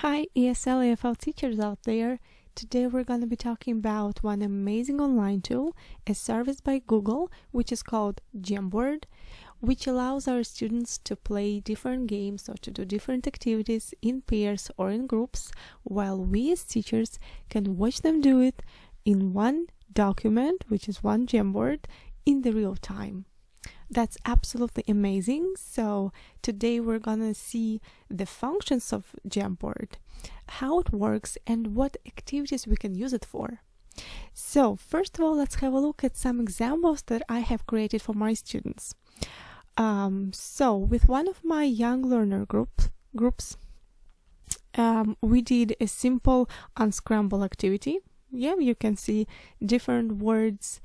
Hi ESL EFL teachers out there. Today we're going to be talking about one amazing online tool, a service by Google, which is called Jamboard, which allows our students to play different games or to do different activities in pairs or in groups, while we as teachers can watch them do it in one document, which is one Jamboard, in the real time. That's absolutely amazing. So today we're gonna see the functions of Jamboard, how it works, and what activities we can use it for. So first of all, let's have a look at some examples that I have created for my students. So with one of my young learner groups, we did a simple unscramble activity. Yeah, you can see different words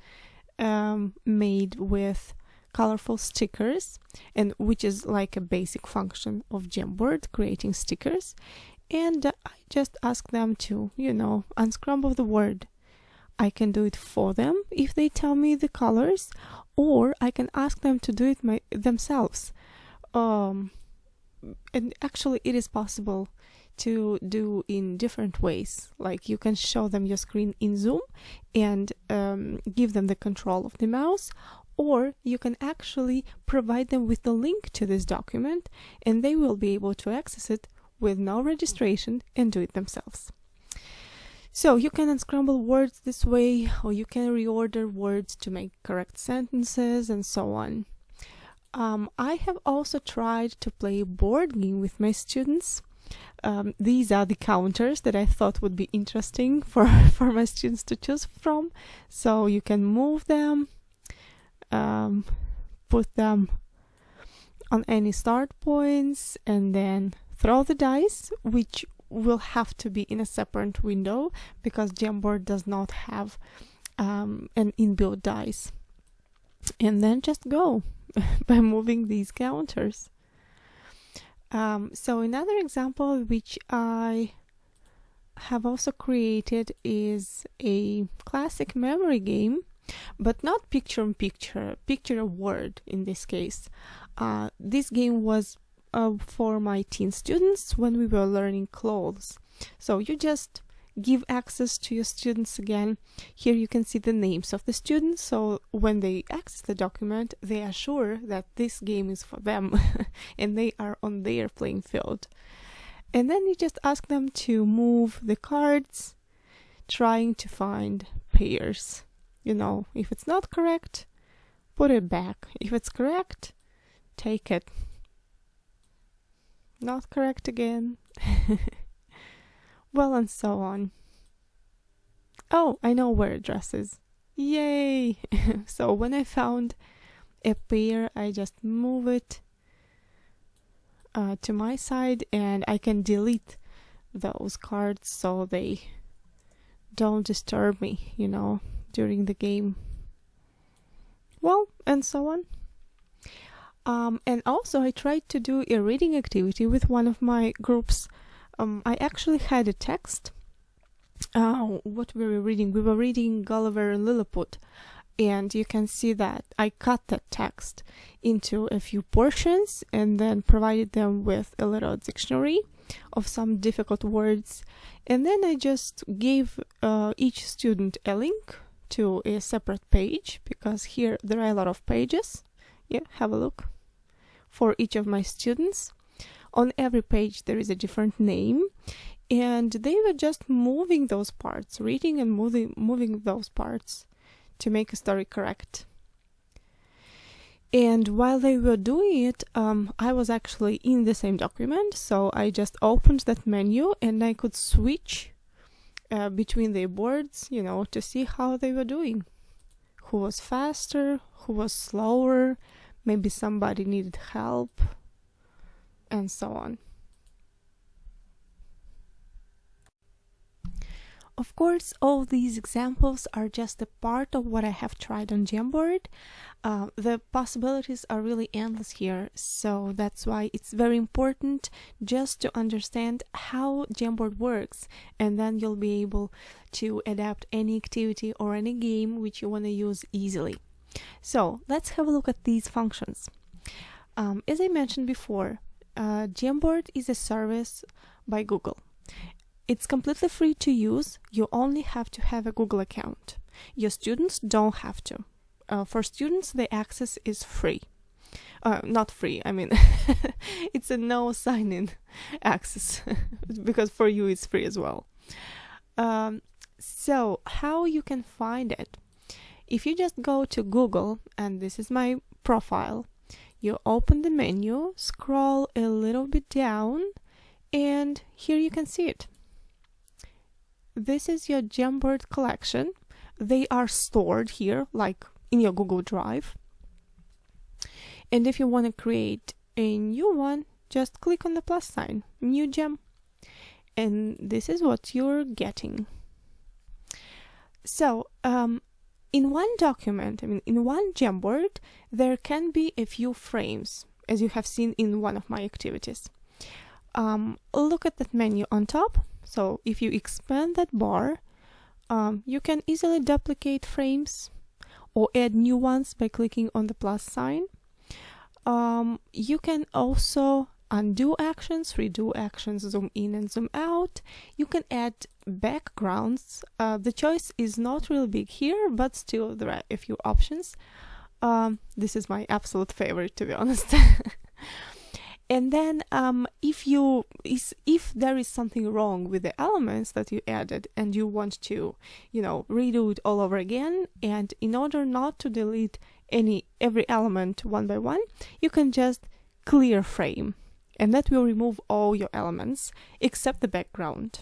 made with colorful stickers, and which is like a basic function of Jamboard, creating stickers. And I just ask them to, unscramble the word. I can do it for them if they tell me the colors, or I can ask them to do it themselves. And actually it is possible to do in different ways. Like you can show them your screen in Zoom and give them the control of the mouse, or you can actually provide them with the link to this document and they will be able to access it with no registration and do it themselves. So you can unscramble words this way, or you can reorder words to make correct sentences and so on. I have also tried to play a board game with my students. These are the counters that I thought would be interesting for my students to choose from. So you can move them, put them on any start points, and then throw the dice, which will have to be in a separate window because Jamboard does not have an inbuilt dice. And then just go by moving these counters. So another example which I have also created is a classic memory game, but not picture a word in this case. This game was for my teen students when we were learning clothes. So you just give access to your students again. Here you can see the names of the students, so when they access the document they are sure that this game is for them and they are on their playing field. And then you just ask them to move the cards, trying to find pairs. If it's not correct, put it back. If it's correct, take it. Not correct again. Well, and so on. Oh, I know where address is. Yay! So when I found a pair, I just move it to my side, and I can delete those cards so they don't disturb me, during the game. Well, and so on. And also I tried to do a reading activity with one of my groups. I actually had a text. What were we reading? We were reading Gulliver and Lilliput, and you can see that I cut that text into a few portions and then provided them with a little dictionary of some difficult words, and then I just gave each student a link to a separate page, because here there are a lot of pages. Yeah, have a look. For each of my students, on every page there is a different name, and they were just moving those parts, reading and moving those parts to make a story correct. And while they were doing it, I was actually in the same document, so I just opened that menu and I could switch between the boards, to see how they were doing. Who was faster, who was slower, maybe somebody needed help, and so on. Of course, all these examples are just a part of what I have tried on Jamboard. The possibilities are really endless here, so that's why it's very important just to understand how Jamboard works, and then you'll be able to adapt any activity or any game which you want to use easily. So let's have a look at these functions. As I mentioned before, Jamboard is a service by Google. It's completely free to use. You only have to have a Google account. Your students don't have to. For students, the access is free. Not free, I mean, it's a no sign-in access because for you it's free as well. So how you can find it? If you just go to Google, and this is my profile, you open the menu, scroll a little bit down, and here you can see it. This is your Jamboard collection. They are stored here, like in your Google Drive. And if you want to create a new one, just click on the plus sign, new gem. And this is what you're getting. So, in one document, in one Jamboard, there can be a few frames, as you have seen in one of my activities. Look at that menu on top. So if you expand that bar, you can easily duplicate frames or add new ones by clicking on the plus sign. You can also undo actions, redo actions, zoom in and zoom out. You can add backgrounds. The choice is not really big here, but still there are a few options. This is my absolute favorite, to be honest. And then if there is something wrong with the elements that you added and you want to, redo it all over again, and in order not to delete every element one by one, you can just clear frame, and that will remove all your elements except the background.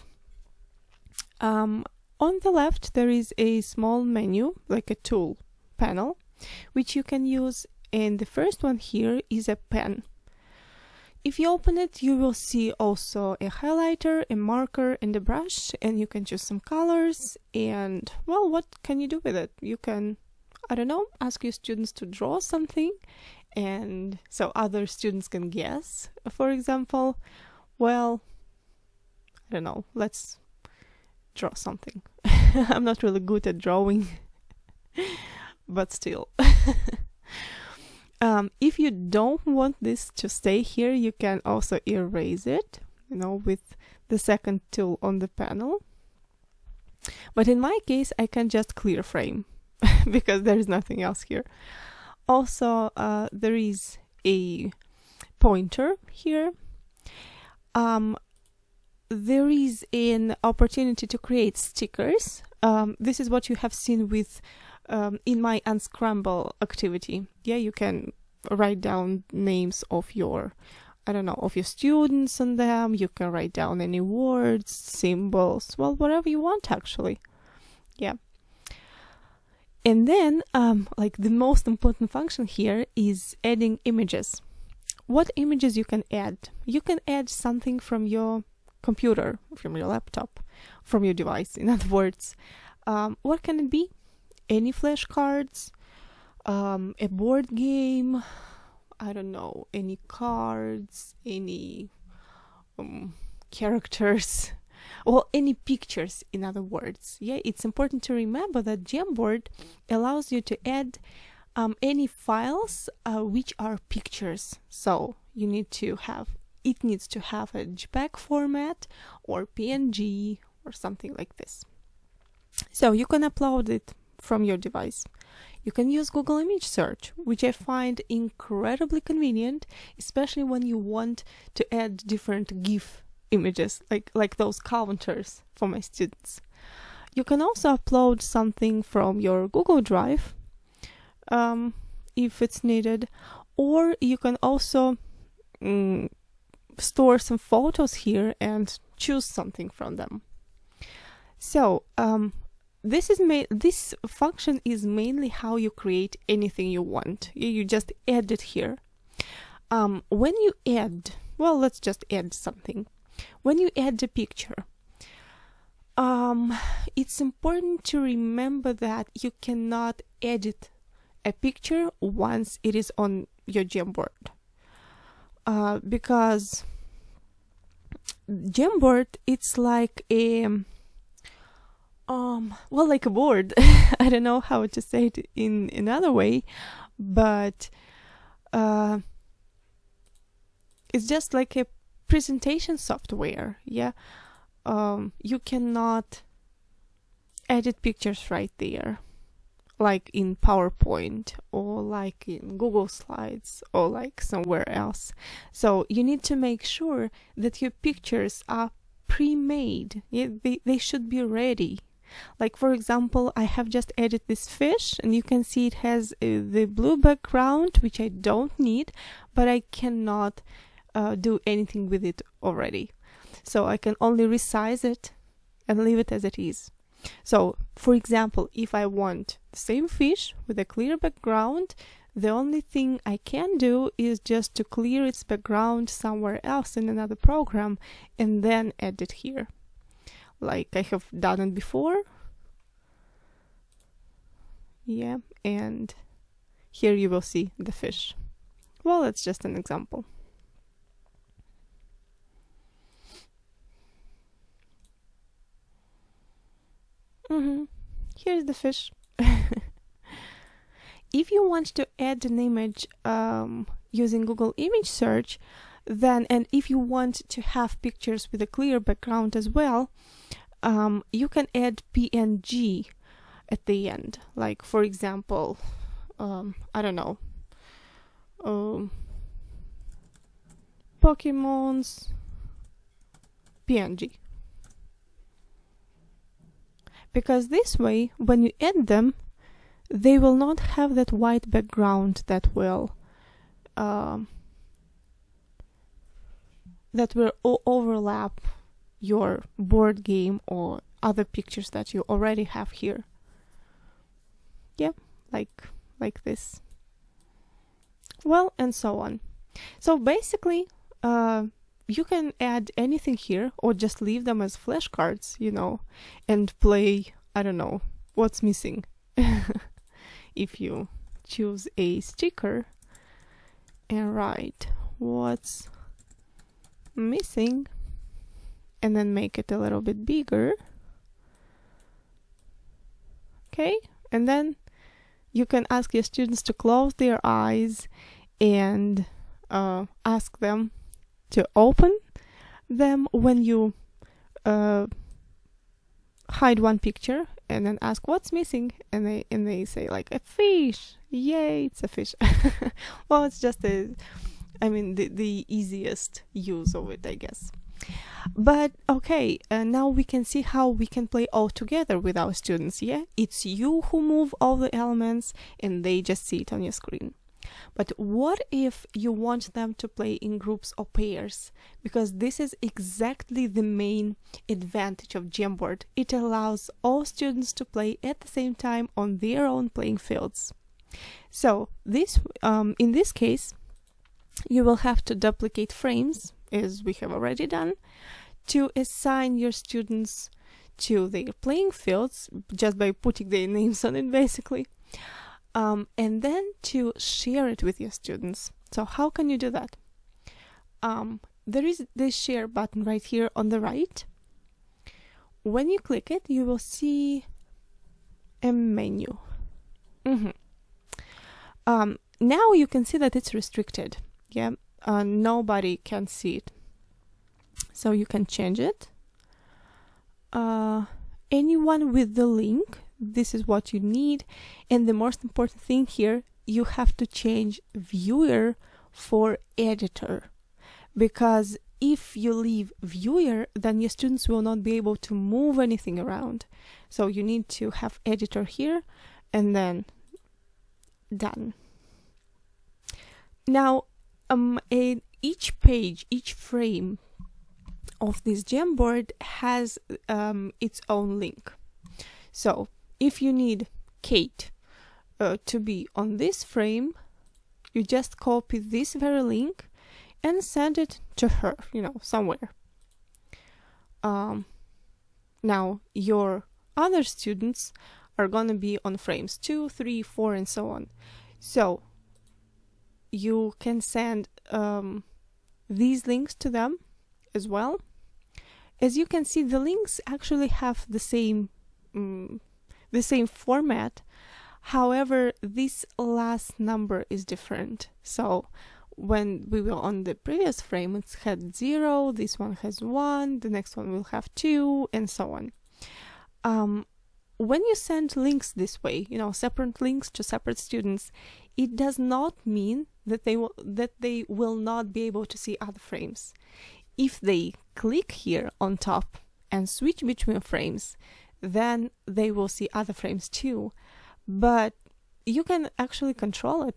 On the left there is a small menu, like a tool panel, which you can use, and the first one here is a pen. If you open it, you will see also a highlighter, a marker, and a brush, and you can choose some colors. And, well, what can you do with it? You can, I don't know, ask your students to draw something, and so other students can guess. For example, well, I don't know, let's draw something. I'm not really good at drawing, but still. If you don't want this to stay here, you can also erase it, with the second tool on the panel. But in my case, I can just clear frame because there is nothing else here. Also, there is a pointer here. There is an opportunity to create stickers. This is what you have seen with in my unscramble activity. Yeah, you can write down names of your students on them. You can write down any words, symbols, well, whatever you want actually. Yeah. And then, like the most important function here is adding images. What images you can add? You can add something from your computer, from your laptop, from your device. In other words, what can it be? Any flashcards, a board game, I don't know, any cards, any characters, or any pictures, in other words. Yeah, it's important to remember that Jamboard allows you to add any files which are pictures. So it needs to have a JPEG format or PNG or something like this. So you can upload it from your device. You can use Google Image Search, which I find incredibly convenient, especially when you want to add different GIF images, like those counters for my students. You can also upload something from your Google Drive, if it's needed, or you can also store some photos here and choose something from them. So, this function is mainly how you create anything you want. You just add it here. When you add, well, let's just add something. When you add the picture, it's important to remember that you cannot edit a picture once it is on your Jamboard. Because Jamboard, it's like a like a board. I don't know how to say it in another way, but it's just like a presentation software. Yeah, you cannot edit pictures right there, like in PowerPoint or like in Google Slides or like somewhere else. So you need to make sure that your pictures are pre-made. They should be ready. Like, for example, I have just added this fish, and you can see it has the blue background, which I don't need, but I cannot do anything with it already. So I can only resize it and leave it as it is. So, for example, if I want the same fish with a clear background, the only thing I can do is just to clear its background somewhere else in another program and then add it here, like I have done it before. Yeah, and here you will see the fish. Well, it's just an example. Here's the fish. If you want to add an image using Google Image Search, then, and if you want to have pictures with a clear background as well, you can add PNG at the end. Like, for example, I don't know, Pokemon's PNG. Because this way, when you add them, they will not have that white background that will overlap your board game or other pictures that you already have here. Yeah, like this. Well, and so on. So basically, you can add anything here or just leave them as flashcards, you know, and play, I don't know, what's missing. If you choose a sticker and write what's missing and then make it a little bit bigger. Okay, and then you can ask your students to close their eyes and ask them to open them when you hide one picture, and then ask what's missing, and they say like a fish. Yay, it's a fish. Well, it's just the easiest use of it, I guess. But okay, now we can see how we can play all together with our students. Yeah, it's you who move all the elements and they just see it on your screen. But what if you want them to play in groups or pairs? Because this is exactly the main advantage of Jamboard. It allows all students to play at the same time on their own playing fields. So this, in this case, you will have to duplicate frames, as we have already done, to assign your students to their playing fields just by putting their names on it, basically. And then to share it with your students. So how can you do that? There is this share button right here on the right. When you click it, you will see a menu. Now you can see that it's restricted. Yeah, nobody can see it. So you can change it. Anyone with the link, this is what you need. And the most important thing here, you have to change viewer for editor, because if you leave viewer, then your students will not be able to move anything around. So you need to have editor here and then done. Now each page, each frame of this Jamboard has its own link. So if you need Kate to be on this frame, you just copy this very link and send it to her, you know, somewhere. Now your other students are going to be on frames 2, 3, 4, and so on. So you can send these links to them as well. As you can see, the links actually have the same format. However, this last number is different. So when we were on the previous frame, it had 0, this one has 1, the next one will have 2, and so on. When you send links this way, separate links to separate students, it does not mean that they will not be able to see other frames. If they click here on top and switch between frames, then they will see other frames too. But you can actually control it.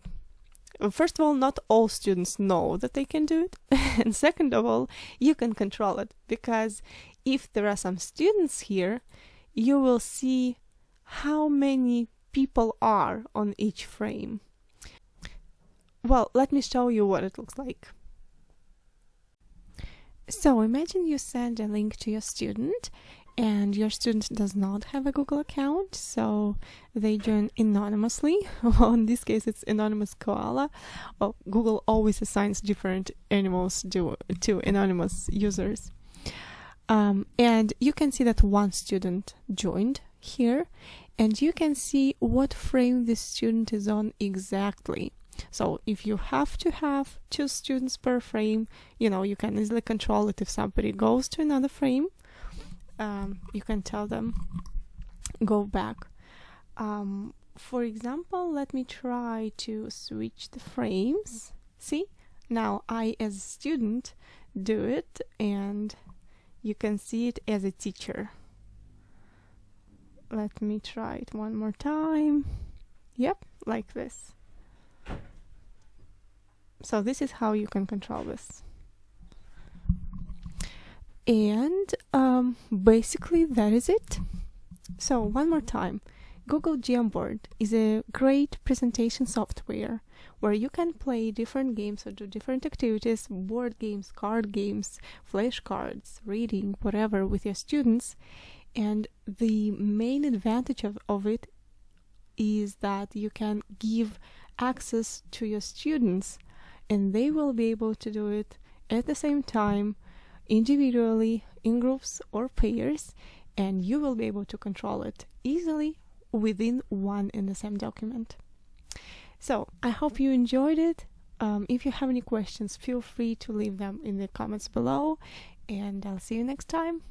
First of all, not all students know that they can do it. And second of all, you can control it, because if there are some students here, you will see how many people are on each frame. Well, let me show you what it looks like. So imagine you send a link to your student, and your student does not have a Google account, so they join anonymously. Well, in this case, it's anonymous koala. Well, Google always assigns different animals to anonymous users. And you can see that one student joined here, and you can see what frame the student is on exactly. So if you have to have 2 students per frame, you can easily control it. If somebody goes to another frame, you can tell them, go back. For example, let me try to switch the frames. See, now I as a student do it, and you can see it as a teacher. Let me try it one more time. Yep, like this. So this is how you can control this. And basically that is it. So one more time, Google Jamboard is a great presentation software where you can play different games or do different activities, board games, card games, flashcards, reading, whatever, with your students. And the main advantage of it is that you can give access to your students, and they will be able to do it at the same time, individually, in groups or pairs, and you will be able to control it easily within one and the same document. So I hope you enjoyed it. If you have any questions, feel free to leave them in the comments below, and I'll see you next time.